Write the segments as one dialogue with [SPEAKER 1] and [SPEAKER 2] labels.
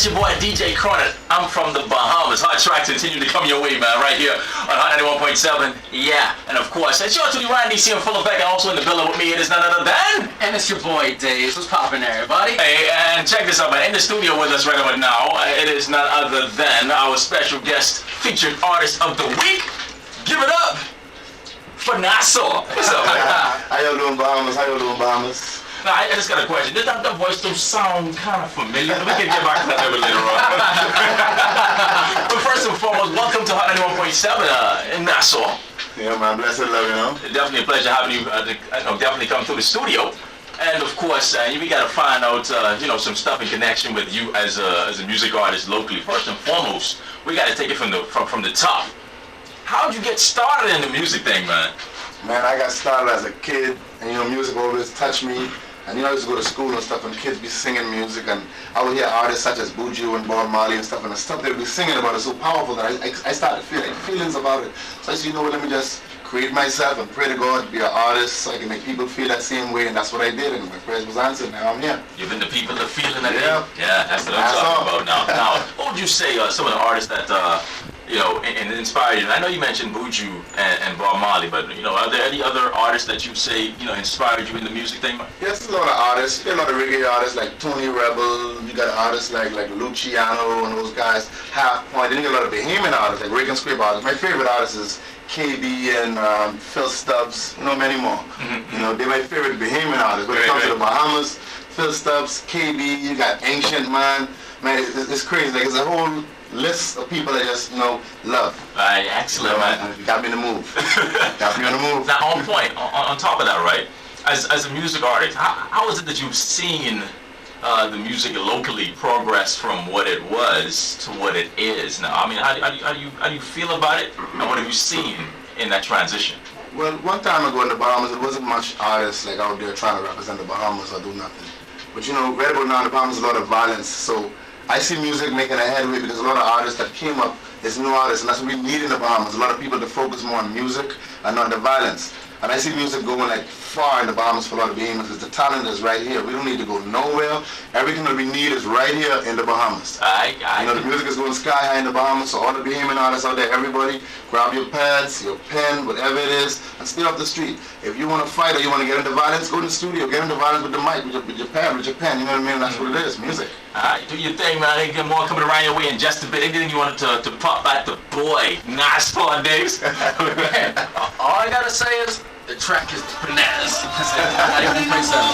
[SPEAKER 1] your boy DJ Cronin. I'm from the Bahamas. Hot tracks continue to come your way, man, right here on Hot 91.7. Yeah, and of course, it's your to the RandyC of Hot, and also in the building with me, it is none other than...
[SPEAKER 2] And it's your boy, Dave. What's poppin' there, everybody?
[SPEAKER 1] Hey, and check this out, man. In the studio with us right about now, it is none other than our special guest featured artist of the week. Give it up for Nassau. What's up, man?
[SPEAKER 3] How y'all doing, Bahamas? How y'all doing, Bahamas?
[SPEAKER 1] Now, I just got a question. Does that voice still sound kind of familiar? We can get back to that a little later on. But first and foremost, welcome to Hot 91.7 in Nassau.
[SPEAKER 3] Yeah, man. Blessed love, you know.
[SPEAKER 1] Definitely a pleasure having you. Definitely come through the studio. And of course, we got to find out, some stuff in connection with you as a music artist locally. First and foremost, we got to take it from the top. How'd you get started in the music thing, man?
[SPEAKER 3] Man, I got started as a kid, and music always touched me. And I used to go to school and stuff, and kids be singing music, and I would hear artists such as Buju and Bob Marley and stuff, and the stuff they would be singing about is so powerful that I started feeling feelings about it. So I said, let me just create myself and pray to God to be an artist so I can make people feel that same way, and that's what I did, and my prayers was answered. Now I'm here.
[SPEAKER 1] Giving the people the feeling that
[SPEAKER 3] yeah,
[SPEAKER 1] that's what I'm talking about now. Now, what would you say some of the artists that and inspired you? I know you mentioned Buju and Bob Marley, but are there any other artists that you say inspired you in the music thing?
[SPEAKER 3] Yes, there's a lot of artists. There are a lot of reggae artists like Tony Rebel. You got artists like Luciano and those guys. Half Point. Then you got a lot of Bahamian artists like Rick and Scrape artists. My favorite artist is KB and Phil Stubbs. Many more.
[SPEAKER 1] Mm-hmm.
[SPEAKER 3] They're my favorite Bahamian artists. When it comes to the Bahamas, Phil Stubbs, KB. You got Ancient Man. Man, it's crazy. Like it's a whole list of people I just love.
[SPEAKER 1] Right, excellent, man.
[SPEAKER 3] You got me in the move. Got me on the move.
[SPEAKER 1] Now, on point, on top of that, right? As a music artist, how is it that you've seen the music locally progress from what it was to what it is now? I mean, how do you feel about it, and what have you seen in that transition?
[SPEAKER 3] Well, one time ago in the Bahamas, there wasn't much artists like out there trying to represent the Bahamas or do nothing. But right about now in the Bahamas, there's a lot of violence. So I see music making a headway because a lot of artists that came up is new artists, and that's what we need in the Bahamas. A lot of people to focus more on music and not the violence. And I see music going far in the Bahamas for a lot of Bahamians because the talent is right here. We don't need to go nowhere. Everything that we need is right here in the Bahamas. The music is going sky high in the Bahamas, so all the Bahamian artists out there, everybody, grab your pads, your pen, whatever it is, and stay off the street. If you want to fight or you want to get into violence, go to the studio, get into violence with the mic, with your pen, you know what I mean? That's what it is, music.
[SPEAKER 1] Do your thing, man. I get more coming around your way in just a bit. Anything you wanted to pop back the boy, Nassau days?
[SPEAKER 2] All I gotta say is, the track is bananas. Not even play something.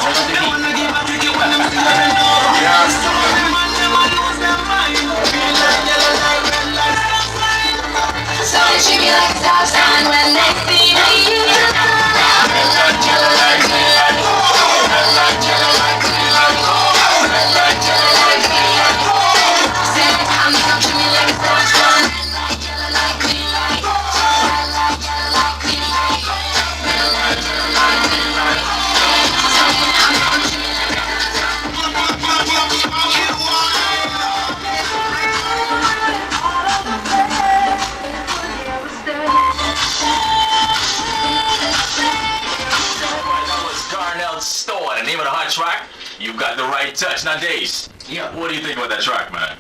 [SPEAKER 4] So they treat me like a stop sign when they see me.
[SPEAKER 1] Track, you got the right touch. Now, Days, what do you think about that track, man?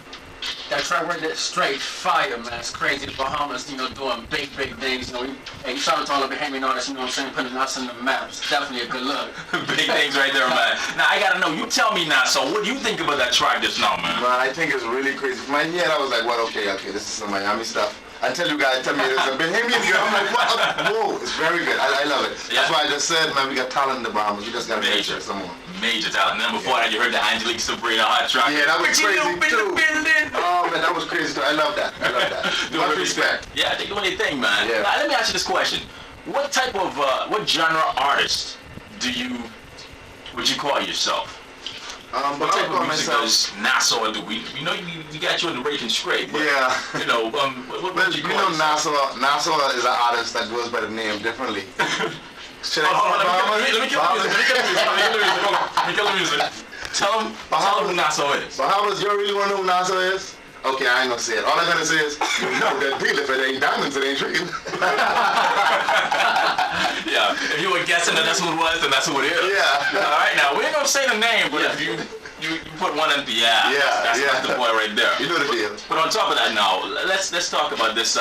[SPEAKER 2] That track right there, straight fire, man. It's crazy. The Bahamas, doing big things. Hey, shout out to all the Bahamian artists, putting us in the map. It's definitely a good look.
[SPEAKER 1] Big things right there, man. Now, I gotta know, you tell me now, so what do you think about that track just now, man?
[SPEAKER 3] Man, I think it's really crazy. For my head, I was like, okay, this is some Miami stuff. Until you guys tell me there's a Bahamian girl, I'm like, what? Whoa, it's very good. I love it. Yeah. That's why I just said, man, we got talent in the Bahamas. We just got to make sure some more.
[SPEAKER 1] Major talent. And then before that, you heard the Angelique Sabrina hot track.
[SPEAKER 3] Yeah, that was crazy too.
[SPEAKER 1] Building.
[SPEAKER 3] Oh man, that was crazy too. I love that. Much respect.
[SPEAKER 1] Yeah, you're doing your thing, man.
[SPEAKER 3] Yeah.
[SPEAKER 1] Now, let me ask you this question: what type of, what genre artist would you call yourself? What type of music does Nassau do? We got you in the Rake and Scrape. But,
[SPEAKER 3] yeah.
[SPEAKER 1] What would you call
[SPEAKER 3] yourself? Nassau is an artist that goes by the name differently. Should I
[SPEAKER 1] let me kill the music. Tell them who Nassau is.
[SPEAKER 3] Bahamas, you really want to know who Nassau is? Okay, I ain't gonna say it. All I'm gonna say is, that deal, if it ain't diamonds, it ain't real.
[SPEAKER 1] Yeah, if you were guessing that that's who it was, then that's who it is.
[SPEAKER 3] Yeah.
[SPEAKER 1] All right, now, we ain't gonna say the name, but if you you put one in the air.
[SPEAKER 3] Yeah,
[SPEAKER 1] That's the boy right there.
[SPEAKER 3] You know the deal.
[SPEAKER 1] But on top of that now, let's talk about this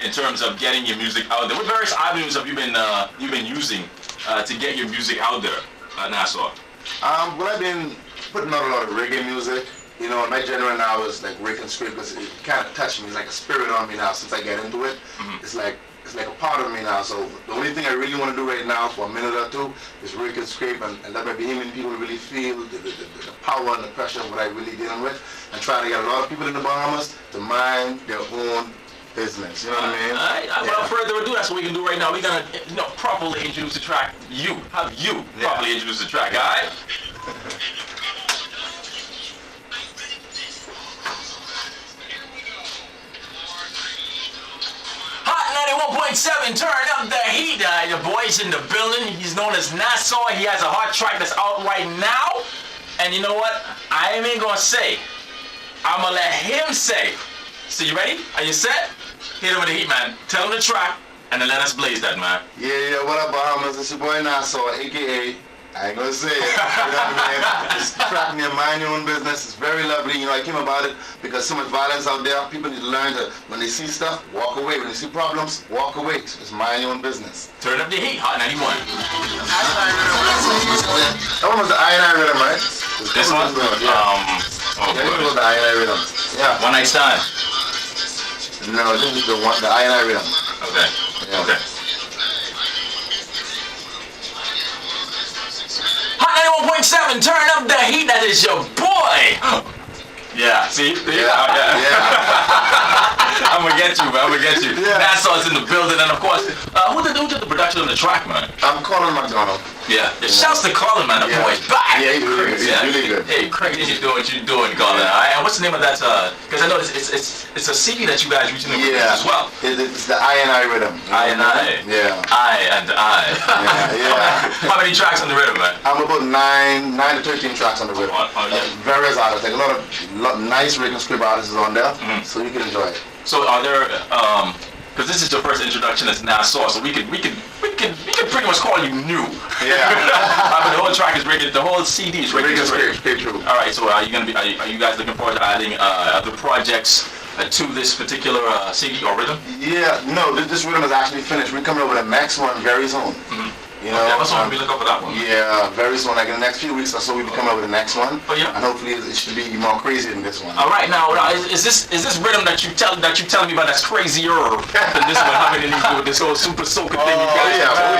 [SPEAKER 1] in terms of getting your music out there. What various avenues have you been using to get your music out there, Nassau?
[SPEAKER 3] Well, I've been putting out a lot of reggae music. You know, my genre now is like Rick and Scrape because it kind of touched me. It's like a spirit on me now since I get into it. It's like a part of me now. So the only thing I really want to do right now for a minute or two is Rick and Scrape and let my Bahamian people really feel the power and the pressure of what I really dealing with, and try to get a lot of people in the Bahamas to mind their own business. You know what I mean?
[SPEAKER 1] Alright, without further ado, that's what we can do right now. We're gonna properly introduce the track. Have you properly introduce the track, alright? Hot 91.7, turn up the heat. The boy's in the building. He's known as Nassau. He has a hot track that's out right now. And you know what? I ain't even gonna say. I'm gonna let him say. So you ready? Are you set? Hit him with the heat, man. Tell him the track, and then let us blaze that, man.
[SPEAKER 3] Yeah, what up, Bahamas? It's your boy Nassau, a.k.a. I ain't gonna say it. You know what I mean? This track near Mind Your Own Business. It's very lovely. You know, I came about it because so much violence out there. People need to learn to, when they see stuff, walk away. When they see problems, walk away. Just mind your own business.
[SPEAKER 1] Turn up the heat, Hot 91.
[SPEAKER 3] That one was the I rhythm, right?
[SPEAKER 1] This one?
[SPEAKER 3] Yeah. Yeah, this was the I rhythm. Yeah.
[SPEAKER 1] One night stand.
[SPEAKER 3] No, this is the I rhythm.
[SPEAKER 1] Okay.
[SPEAKER 3] Yeah.
[SPEAKER 1] Okay. Hot 91.7, turn up the heat. That is your boy. Yeah, see? Yeah. I'm gonna get you, man. I'm gonna get you.
[SPEAKER 3] Yeah.
[SPEAKER 1] Nassau's in the building, and of course, who did the production on the track, man?
[SPEAKER 3] I'm Colin McDonald.
[SPEAKER 1] Yeah. Shouts to Colin, man. The boy's back.
[SPEAKER 3] Yeah, he's really good.
[SPEAKER 1] Hey, crazy you doing what you're doing, Colin. All right. And what's the name of that? Because I know it's a CD that you guys recently released as well.
[SPEAKER 3] It's the I rhythm.
[SPEAKER 1] I and I.
[SPEAKER 3] Yeah.
[SPEAKER 1] I and I.
[SPEAKER 3] Yeah.
[SPEAKER 1] How many tracks on the rhythm, man?
[SPEAKER 3] I'm about 9 to 13 tracks on the rhythm.
[SPEAKER 1] Yeah.
[SPEAKER 3] Various artists, like a lot of nice Rick and Scrape artists on there, so you can enjoy it.
[SPEAKER 1] So are there? Because this is your first introduction as Nassau, so we can pretty much call you new.
[SPEAKER 3] Yeah.
[SPEAKER 1] But the whole track is Rick. The whole CD is Rick and Scrape.
[SPEAKER 3] True.
[SPEAKER 1] All right. So are you guys looking forward to adding other projects to this particular CD or rhythm?
[SPEAKER 3] Yeah. No, this rhythm is actually finished. We're coming up with the next one very soon. You know,
[SPEAKER 1] okay, so we look up for that one.
[SPEAKER 3] Yeah, very soon. Like in the next few weeks or so, we'll be coming up with the next one.
[SPEAKER 1] Oh yeah.
[SPEAKER 3] And hopefully it should be more crazy than this one.
[SPEAKER 1] All right, now is this rhythm that you telling me about that's crazier than this one? Having to do with this whole super soaker thing you guys?
[SPEAKER 3] Oh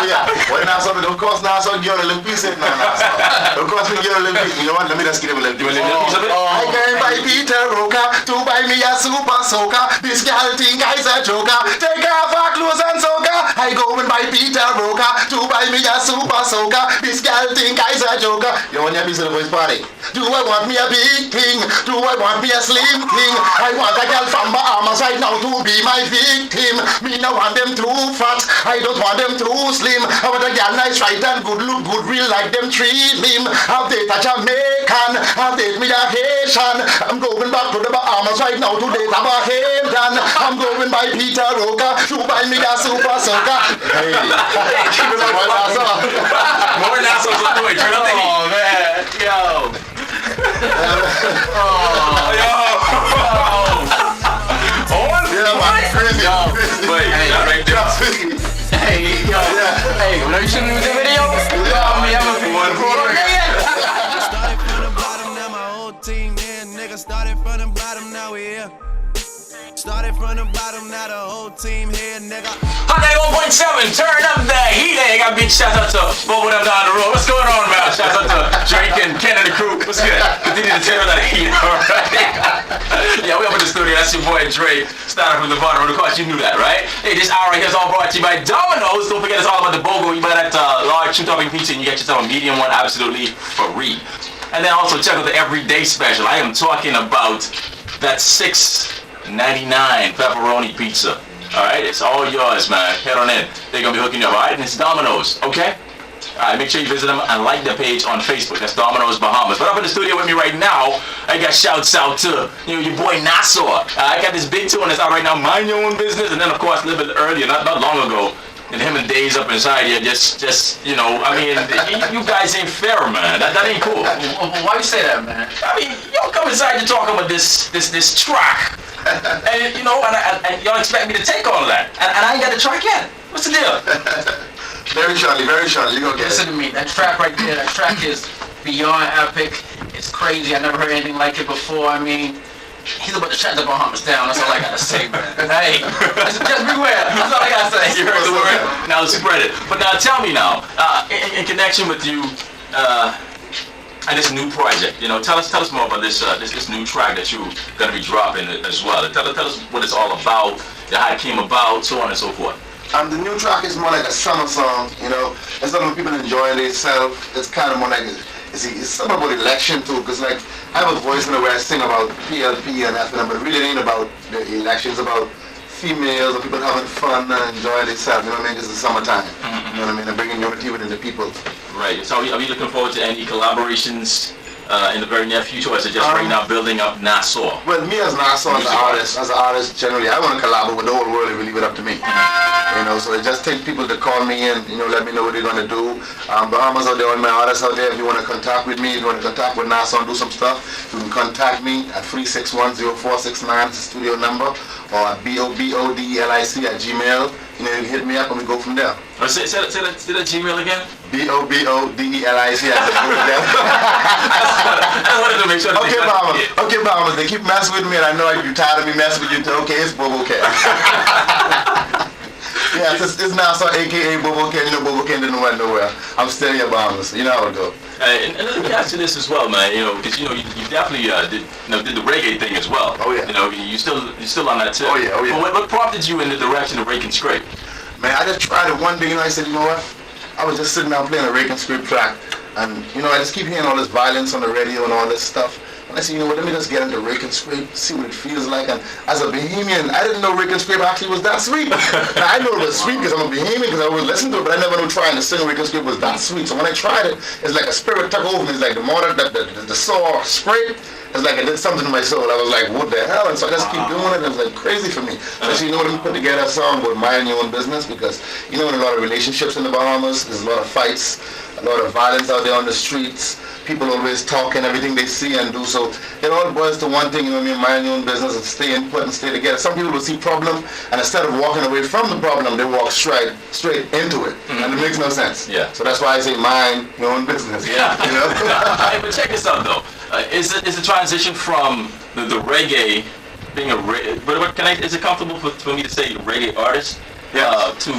[SPEAKER 3] yeah. Well, now something. Of course, now so give a little piece of it now. Of course, we give a little piece. You know what? Let me just give him a little piece.
[SPEAKER 1] Piece of it?
[SPEAKER 3] I came by Peter Roca to buy me a super soaker. This girl think I's a joker. Take off her clothes and soaker. I go and buy Peter Roca to buy me a super soaker. This girl think I's a joker. You want your piece of the boys' party? Do I want me a big thing? Do I want me a slim thing? I want a girl from Bahamas right now to be my victim. Me no want them too fat. I don't want them too slim. I want a girl nice, right and good, look good, real like them treat him. Have they a Jamaican? Have they me a Haitian? I'm going back to the Bahamas right now to date a Bahamian. I'm going by Peter Roca to buy me a super soaker. Hey, keep it up,
[SPEAKER 1] More Nassau's on the way. Turn up the heat.
[SPEAKER 2] Oh man, yo.
[SPEAKER 3] yeah, man, crazy.
[SPEAKER 1] Wait, that right there.
[SPEAKER 2] Hey, yo. Hey, when you shooting the video?
[SPEAKER 5] Started from the bottom, now my whole team here. Nigga started from the bottom, now we here. Started from the bottom, now the whole team here, nigga.
[SPEAKER 1] Hot 91.7, turn up the heat. Hey, got big shout out to both of them down the road. What's going on, man? Shout out to Drake and Ken and the crew. What's good? Continue to tear that heat, alright? Yeah, we up in the studio. That's your boy Drake. Starting from the bottom. Of course, you knew that, right? Hey, this hour here is all brought to you by Domino's. Don't forget, it's all about the BOGO. You buy that large 2-topping pizza and you get yourself a medium one absolutely free. And then also check out the everyday special. I am talking about that $6.99 pepperoni pizza. Alright, it's all yours, man. Head on in. They're gonna be hooking you up, alright? And it's Domino's, okay? Alright, make sure you visit them and like their page on Facebook. That's Domino's Bahamas. But up in the studio with me right now, I got shouts out to your boy Nassau. I got this big tune that's out right now, Mind Your Own Business. And then, of course, a little bit earlier, not long ago, and him and Days up inside here, just you know, I mean, you guys ain't fair, man. That ain't cool.
[SPEAKER 2] Why you say that, man?
[SPEAKER 1] I mean, y'all come inside, you're talking about this track, and you know, and y'all expect me to take all of that, and I ain't got the track yet. What's the deal?
[SPEAKER 3] Very shortly, you gonna get
[SPEAKER 2] Listen
[SPEAKER 3] it.
[SPEAKER 2] to me, that track right there, that track is beyond epic. It's crazy. I never heard anything like it before. I mean, he's about to shut the Bahamas down. That's all I gotta say, man. Hey, just beware. That's all I gotta say.
[SPEAKER 1] You heard the word. Now spread it. But now tell me now, in connection with you and this new project, you know, tell us more about this new track that you're gonna be dropping as well. Tell us what it's all about, how it came about, so on and so forth.
[SPEAKER 3] The new track is more like a summer song, you know. Instead of people enjoying themselves, it's kind of more like it's something about election too, because like I have a voice in the way I sing about PLP and FNM, but it really ain't about the election. It's about females or people having fun and enjoying themselves. You know what I mean? It's the summertime. You know what I mean? And bringing unity within the people.
[SPEAKER 1] Right. So are you looking forward to any collaborations in the very near future, or is it just right now building up Nassau?
[SPEAKER 3] Well, me as Nassau, as an artist generally, I want to collaborate with the whole world if you leave it up to me. You know, so it just takes people to call me in, you know, let me know what they're going to do. Bahamas out there, all my artists out there, if you want to contact with me, if you want to contact with Nassau and do some stuff, you can contact me at 361-0469, it's the studio number, or at BOBODELIC@gmail. You know, you can hit me up and we go from there.
[SPEAKER 1] Say that Gmail again?
[SPEAKER 3] BOBODELIC at gmail.
[SPEAKER 1] I wanted to make sure.
[SPEAKER 3] Okay, Bahamas, they keep messing with me and I know you're tired of me messing with you too. Okay, it's Bobo K. Yeah, it's Nassau, aka Bobo K. You know, Bobo K didn't went nowhere. I'm still in your Bahamas, so you know how it goes.
[SPEAKER 1] And let me ask you this as well, man. You know, because you definitely did the reggae thing as well.
[SPEAKER 3] Oh yeah.
[SPEAKER 1] You know, you're still on that too.
[SPEAKER 3] Oh yeah.
[SPEAKER 1] But what prompted you in the direction of Rake and Scrape?
[SPEAKER 3] Man, I just tried it one day, you know, I said, you know what? I was just sitting down playing a Rake and Scrape track, and you know, I just keep hearing all this violence on the radio and all this stuff. And I said, you know what, let me just get into Rake and Scrape, see what it feels like. And as a Bahamian, I didn't know Rake and Scrape actually was that sweet. Now, I know it was sweet because I'm a Bahamian, because I would listen to it, but I never knew trying to sing Rake and Scrape was that sweet. So when I tried it, it's like a spirit took over me. It's like the more that the sour scrape, it's like it did something to my soul. I was like, what the hell? And so I just keep doing it. It was like crazy for me. Especially, you know, when you put together a song about minding your own business, because, you know, in a lot of relationships in the Bahamas, there's a lot of fights, a lot of violence out there on the streets. People always talking everything they see and do. So it all boils to one thing, you know what I mean, mind your own business and stay in, put and stay together. Some people will see problem, and instead of walking away from the problem, they walk straight into it. And it makes no sense.
[SPEAKER 1] Yeah.
[SPEAKER 3] So that's why I say mind your own business.
[SPEAKER 1] Yeah.
[SPEAKER 3] You know?
[SPEAKER 1] Hey, but check this out though. Is the transition from the reggae being is it comfortable for me to say reggae artist to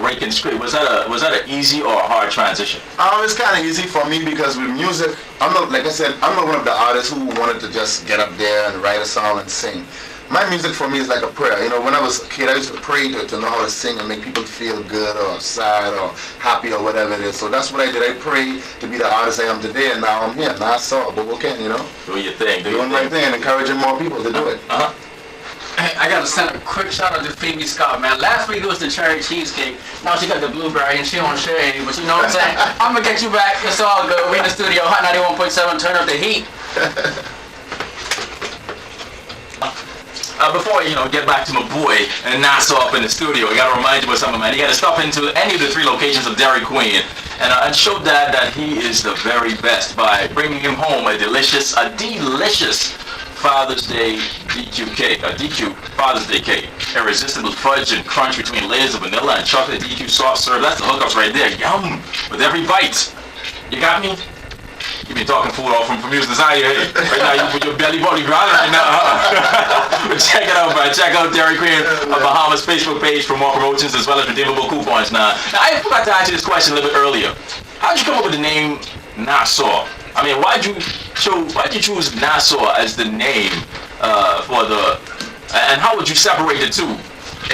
[SPEAKER 1] Rake and Scrape? Was that an easy or a hard transition?
[SPEAKER 3] It's kind of easy for me because with music, I'm not, like I said, I'm not one of the artists who wanted to just get up there and write a song and sing. My music for me is like a prayer. You know, when I was a kid, I used to pray to know how to sing and make people feel good or sad or happy or whatever it is. So that's what I did. I prayed to be the artist I am today, and now I'm here. Now I saw Bobo Ken, you know.
[SPEAKER 1] Doing your thing.
[SPEAKER 3] Doing my thing and encouraging more people to do it.
[SPEAKER 2] Hey, I gotta send a quick shout out to Phoebe Scott, man. Last week it was the cherry cheesecake. Now she got the blueberry and she don't share any, but you know what I'm saying? I'm gonna get you back. It's all good. We in the studio, Hot 91.7. Turn up the heat.
[SPEAKER 1] Before get back to my boy and Nassau up in the studio, I gotta remind you of something, man. You gotta stop into any of the 3 locations of Dairy Queen and show Dad that he is the very best by bringing him home a delicious Father's Day DQ cake, a DQ Father's Day cake. Irresistible fudge and crunch between layers of vanilla and chocolate DQ soft serve. That's the hookups right there. Yum! With every bite. You got me? You been talking food all from Music Design, hey. Right now you put your belly button growling right now, huh? But check it out, man. Check out Dairy Queen Bahamas Facebook page for more promotions as well as redeemable coupons. Now I forgot to ask you this question a little bit earlier. How'd you come up with the name Nassau? I mean, why'd you choose Nassau as the name and how would you separate the two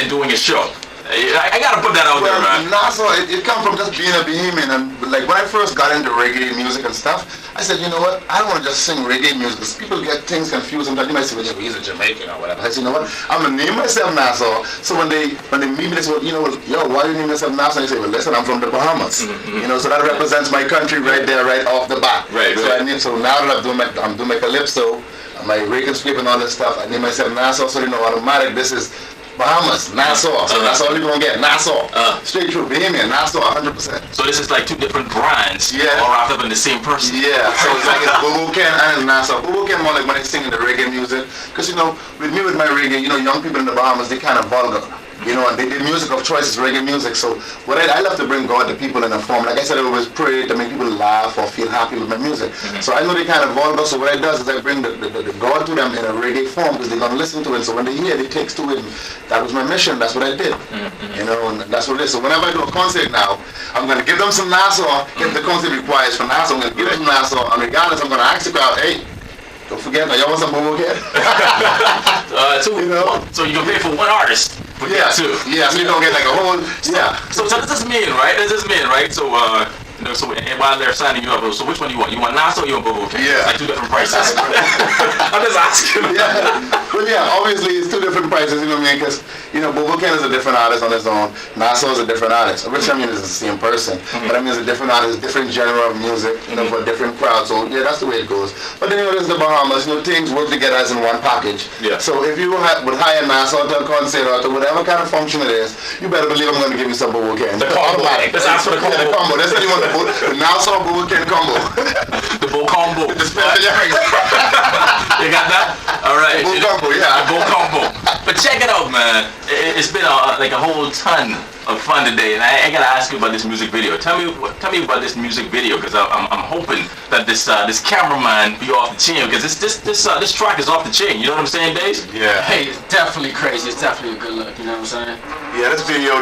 [SPEAKER 1] in doing a show? I gotta put that out there, man.
[SPEAKER 3] Nassau, it come from just being a Bahamian, and like when I first got into reggae music and stuff, I said, you know what, I don't want to just sing reggae music because people get things confused. Sometimes you might say, well, he's a Jamaican or whatever. I said, you know what, I'm gonna name myself Nassau. So when they meet me, they say, well, you know, why do you name yourself Nassau? And I say, well, listen, I'm from the Bahamas. You know, so that represents my country right there, right off the bat.
[SPEAKER 1] Right.
[SPEAKER 3] So now that I'm doing my calypso, my Rake and Scrape and all this stuff, I name myself Nassau, so you know, automatic. This is Bahamas, Nassau. So that's all you're gonna get. Nassau. Straight through Bahamian, Nassau, 100%.
[SPEAKER 1] So this is like two different brands,
[SPEAKER 3] Yeah.
[SPEAKER 1] all wrapped up in the same person.
[SPEAKER 3] Yeah, so it's like it's Bobo Ken and it's Nassau. Bobo Ken more like when they sing the reggae music. Because, you know, with me, with my reggae, you know, young people in the Bahamas, they kind of vulgar. You know, and their music of choice is reggae music. So what I love to bring God to people in a form. Like I said, I always pray to make people laugh or feel happy with my music. So I know they kind of vulgar. So what I do is I bring the God to them in a reggae form because they're going to listen to it. So when they hear, they takes to it. And that was my mission. That's what I did. You know, and that's what it is. So whenever I do a concert now, I'm going to give them some Nassau. If the concert requires for Nassau, I'm going to give them some Nassau. And regardless, I'm going to ask the crowd, hey, don't forget, y'all want some Bobo Ken?
[SPEAKER 1] You know? So you can pay for one artist.
[SPEAKER 3] Yeah, so you don't get like a whole,
[SPEAKER 1] So this is mean, right? This is mean, right? So, you know, so and while they're signing you up, so which one you want? You want Nassau or you want Bobo Ken?
[SPEAKER 3] Yeah.
[SPEAKER 1] It's like two different prices. I'm just asking.
[SPEAKER 3] Yeah, well, yeah, obviously it's two different prices, you know what I mean? Because, you know, Bobo Ken is a different artist on his own. Nassau is a different artist. Which I mean is the same person, but I mean it's a different artist, different genre of music, you know, for a different crowd. So yeah, that's the way it goes. But then, you know, there's the Bahamas. You know, things work together as in one package.
[SPEAKER 1] Yeah.
[SPEAKER 3] So if you would hire Nassau to a concert or to whatever kind of function it is, you better believe I'm going to give you some Bobo Ken.
[SPEAKER 1] The combo.
[SPEAKER 3] Automatic.
[SPEAKER 1] Let's ask for the combo.
[SPEAKER 3] Yeah, the combo. That's what you want. The Nassau Bobo Ken combo.
[SPEAKER 1] The Bo combo.
[SPEAKER 3] The special drinks.
[SPEAKER 1] You got that? All right.
[SPEAKER 3] Bo combo, yeah.
[SPEAKER 1] The Bo combo. But check it out, man. It's been like a whole ton of fun today, and I gotta ask you about this music video. Tell me about this music video, because I'm hoping that this cameraman be off the chain, because this track is off the chain. You know what I'm saying, Days?
[SPEAKER 3] Yeah.
[SPEAKER 2] Hey, it's definitely crazy. It's definitely a good look. You know what I'm saying?
[SPEAKER 3] Yeah, this video,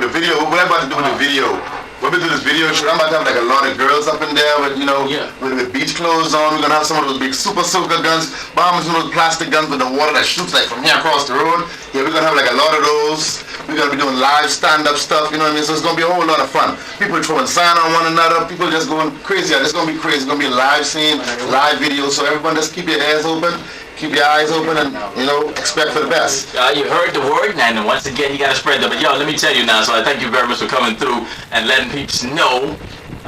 [SPEAKER 3] what I'm about to do with the video, when we do this video shoot, I'm about to have like a lot of girls up in there with, you know, with beach clothes on. We're gonna have some of those big super soaker guns, Bahamas, those plastic guns with the water that shoots like from here across the road. Yeah, we're gonna have like a lot of those. We're gonna be doing live stand-up stuff, you know what I mean? So it's gonna be a whole lot of fun. People throwing sign on one another, people just going crazy. It's gonna be crazy. It's gonna be a live scene, live video. So everyone just keep your ears open. Keep your eyes open and, you know, expect for the best.
[SPEAKER 1] You heard the word, and once again, you got to spread that. But yo, let me tell you now, so I thank you very much for coming through and letting people know.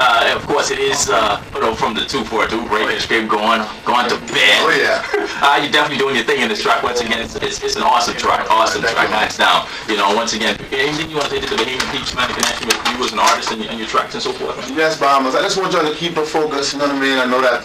[SPEAKER 1] Of course, it is, you know, from the 242, breaking straight, going to bed.
[SPEAKER 3] Oh, yeah.
[SPEAKER 1] You're definitely doing your thing in this track. Once again, it's an awesome track, hands down. You know, once again, anything you want to say to the Bahamian Peach, man, to connection with you as an artist and your tracks and so forth?
[SPEAKER 3] Yes, Bahamas. I just want y'all to keep it focused, you know what I mean? I know that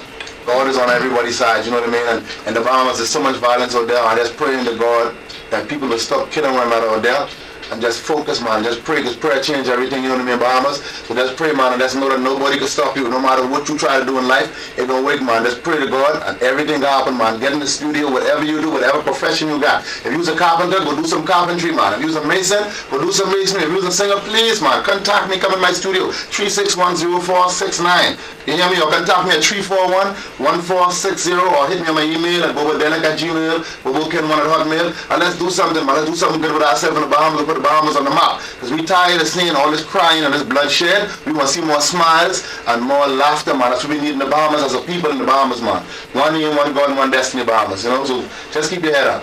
[SPEAKER 3] God is on everybody's side, you know what I mean? And the Bahamas, there's so much violence out there. I just praying to God that people will stop killing one another out there. And just focus, man. Just pray, because prayer changes everything, you know what I mean, Bahamas? So just pray, man, and just know that nobody can stop you. No matter what you try to do in life, it gonna work, man. Just pray to God, and everything gonna happen, man. Get in the studio, whatever you do, whatever profession you got. If you're a carpenter, go do some carpentry, man. If you're a mason, go do some masonry. If you're a singer, please, man, contact me, come in my studio, 3610469. You hear me? Or contact me at 341-1460, or hit me on my email at bobodenek@gmail, boboken1@hotmail, and let's do something, man. Let's do something good with ourselves in the Bahamas. Put the Bahamas on the map, because we tired of seeing all this crying and this bloodshed. We want to see more smiles and more laughter, man. That's what we need in the Bahamas as a people in the Bahamas, man. One aim, one God, one destiny, Bahamas, you know. So just keep your head up.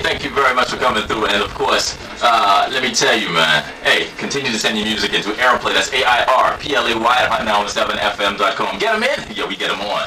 [SPEAKER 1] Thank you very much for coming through, and of course, let me tell you, man, hey, continue to send your music into Airplay, that's AIRPLAY at hot917fm.com. Get them in, yo, we get them on.